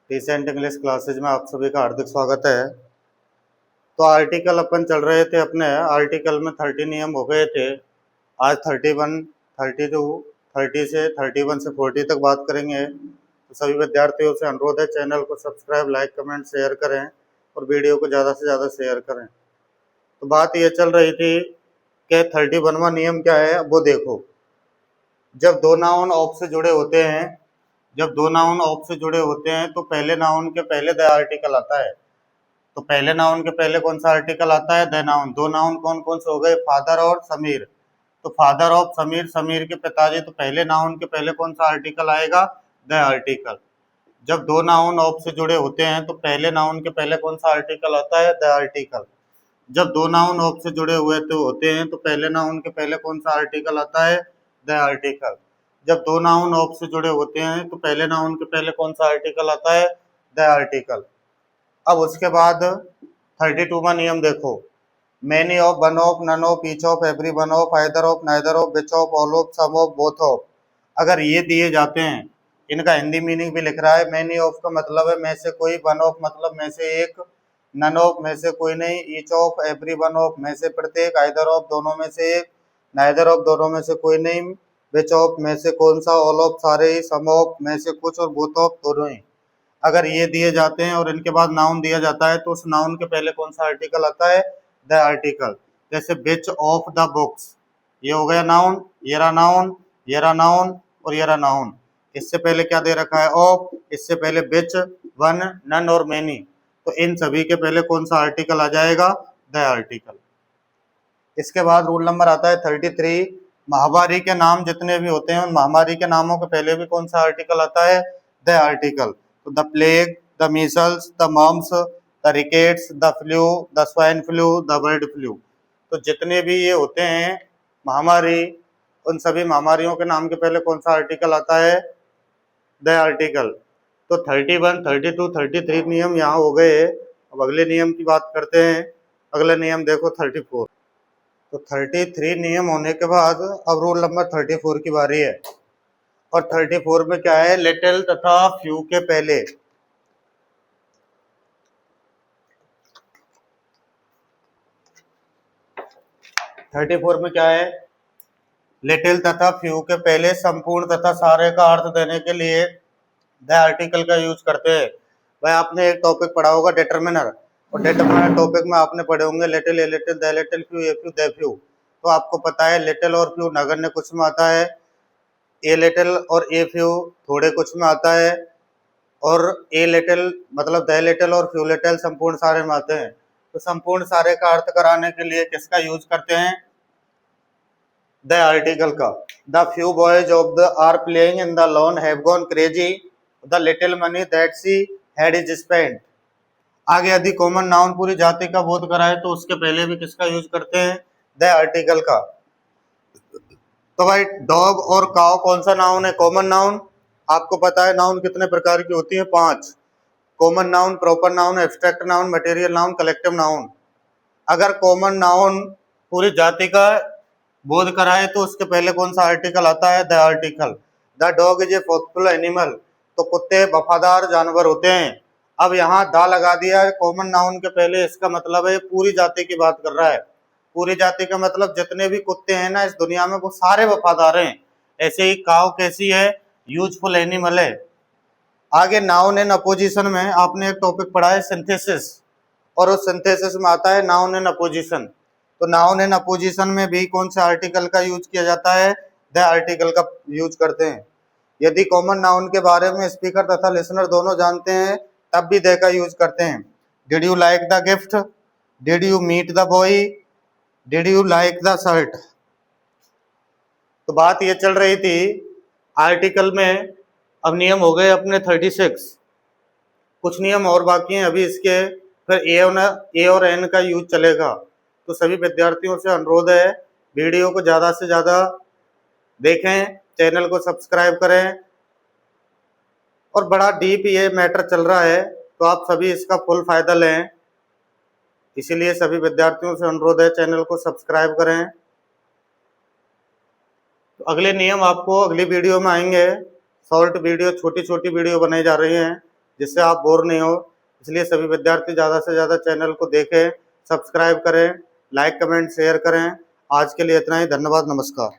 Decent English classes में आप सभी का हार्दिक स्वागत है। तो आर्टिकल अपन चल रहे थे अपने आर्टिकल में 30 नियम हो गए थे। आज 31, 32, 30 से 31 से 40 तक बात करेंगे। तो सभी विद्यार्थियों से अनुरोध है चैनल को सब्सक्राइब, लाइक, कमेंट, शेयर करें और वीडियो को ज़्यादा से ज़्यादा शेयर करें। तो बात ये चल रही थी कि 31वां नियम क्या है वो देखो। जब दो नाउन ऑफ से जुड़े होते हैं तो पहले नाउन के पहले द आर्टिकल आता है। तो पहले नाउन के पहले कौन सा आर्टिकल आता है? The noun. दो नाउन कौन कौन से हो गए? फादर और समीर। तो फादर ऑफ समीर, समीर के पिताजी, तो पहले नाउन के पहले कौन सा आर्टिकल आएगा? The article. जब दो नाउन ऑफ से जुड़े होते हैं तो पहले नाउन के पहले कौन सा आर्टिकल आता है? The article. जब दो नाउन ऑफ से जुड़े हुए तो होते हैं तो पहले नाउन के पहले कौन सा आर्टिकल आता है? The article. जब दो नाउन ऑफ से जुड़े होते हैं तो पहले नाउन के पहले कौन सा आर्टिकल आता है? The article. अब उसके बाद 32वां नियम देखो। Many of, one of, none of, each of, every one of, either of, neither of, which of, all of, some of, both of. अगर ये दिए जाते हैं, इनका हिंदी मीनिंग भी लिख रहा है। मैनी ऑफ का मतलब है में से कोई, वन ऑफ मतलब में से एक, नन ऑफ में से कोई नहीं, each of every one of में से प्रत्येक, आइदर ऑफ दोनों में से एक, नाइदर ऑफ दोनों में से कोई नहीं, विच ऑफ में से कौन सा, ऑल ऑफ सारे ही, सम ऑफ में से कुछ और बोथ ऑफ दोनों ही। अगर ये दिए जाते हैं और इनके बाद नाउन दिया जाता है तो उस नाउन के पहले कौन सा आर्टिकल आता है? The article. जैसे बिच ऑफ द बुक्स, ये हो गया नाउन, ये रहा नाउन, ये रहा नाउन और ये रहा नाउन। इससे पहले क्या दे रखा है? ऑफ। इससे पहले बिच, वन, नन और मैनी। तो इन सभी के पहले कौन सा आर्टिकल आ जाएगा? The article. इसके बाद रूल नंबर आता है 33। महामारी के नाम जितने भी होते हैं उन महामारी के नामों के पहले भी कौन सा आर्टिकल आता है? The article. तो the plague, the measles, the mumps, the rickets, the flu, the swine flu, the bird flu. तो जितने भी ये होते हैं महामारी, उन सभी महामारियों के नाम के पहले कौन सा आर्टिकल आता है? The article. तो 31, 32, 33 नियम यहाँ हो गए। अब अगले नियम की बात करते हैं। अगला नियम देखो 34। तो 33 नियम होने के बाद अब रूल नंबर 34 की बारी है। और 34 में क्या है? लिटिल तथा फ्यू के पहले, थर्टी फोर में क्या है? लिटिल तथा फ्यू के पहले संपूर्ण तथा सारे का अर्थ देने के लिए द आर्टिकल का यूज करते हैं। भाई आपने एक टॉपिक पढ़ा होगा डिटरमिनर, और डिटरमिनर टॉपिक में आपने पढ़े होंगे little, a little, the little, few, a few, the few. तो आपको पता है लिटिल और फ्यू नगण्य कुछ में आता है, ए लिटिल और ए फ्यू थोड़े कुछ में आता है, और ए लिटिल मतलब द लिटिल और फ्यू लिटिल संपूर्ण सारे में आते हैं। तो संपूर्ण सारे का अर्थ कराने के लिए किसका यूज करते हैं? द आर्टिकल का। The few boys of the are playing in the lawn have gone crazy, the little money that she had is spent. आगे यदि कॉमन नाउन पूरी जाति का बोध कराए तो उसके पहले भी किसका यूज करते हैं? द आर्टिकल का। तो भाई डॉग और काव कौन सा नाउन है? Common noun. आपको पता है नाउन कितने प्रकार की होती है? 5। Common noun, proper noun, abstract noun, material noun, collective noun. अगर कॉमन नाउन पूरी जाति का बोध कराए तो उसके पहले कौन सा आर्टिकल आता है? The article. The dog is a faithful animal, तो कुत्ते वफादार जानवर होते हैं। अब यहाँ दा लगा दिया है कॉमन नाउन के पहले, इसका मतलब है पूरी जाति की बात कर रहा है। पूरी जाति का मतलब जितने भी कुत्ते हैं ना इस दुनिया में वो सारे वफादार हैं। ऐसे ही काव कैसी है? यूजफुल एनिमल है। आगे नाउन इन अपोजिशन में आपने एक टॉपिक पढ़ा है सिंथेसिस, और उस सिंथेसिस में आता है नाउन इन अपोजिशन। तो नाउन इन अपोजिशन में भी कौन से आर्टिकल का यूज किया जाता है? द आर्टिकल का यूज करते हैं। यदि कॉमन नाउन के बारे में स्पीकर तथा लिसनर दोनों जानते हैं तब भी द का यूज करते हैं। Did you like the gift, did you meet the boy, did you like the shirt. तो बात ये चल रही थी आर्टिकल में। अब नियम हो गए अपने 36। कुछ नियम और बाकी हैं अभी इसके, फिर ए और एन का यूज चलेगा। तो सभी विद्यार्थियों से अनुरोध है वीडियो को ज़्यादा से ज़्यादा देखें, चैनल को सब्सक्राइब करें। और बड़ा डीप ये मैटर चल रहा है तो आप सभी इसका फुल फायदा लें, इसीलिए सभी विद्यार्थियों से अनुरोध है चैनल को सब्सक्राइब करें। तो अगले नियम आपको अगली वीडियो में आएंगे। शॉर्ट वीडियो, छोटी छोटी वीडियो बनाई जा रही हैं जिससे आप बोर नहीं हो। इसलिए सभी विद्यार्थी ज़्यादा से ज़्यादा चैनल को देखें, सब्सक्राइब करें, लाइक कमेंट शेयर करें। आज के लिए इतना ही, धन्यवाद, नमस्कार।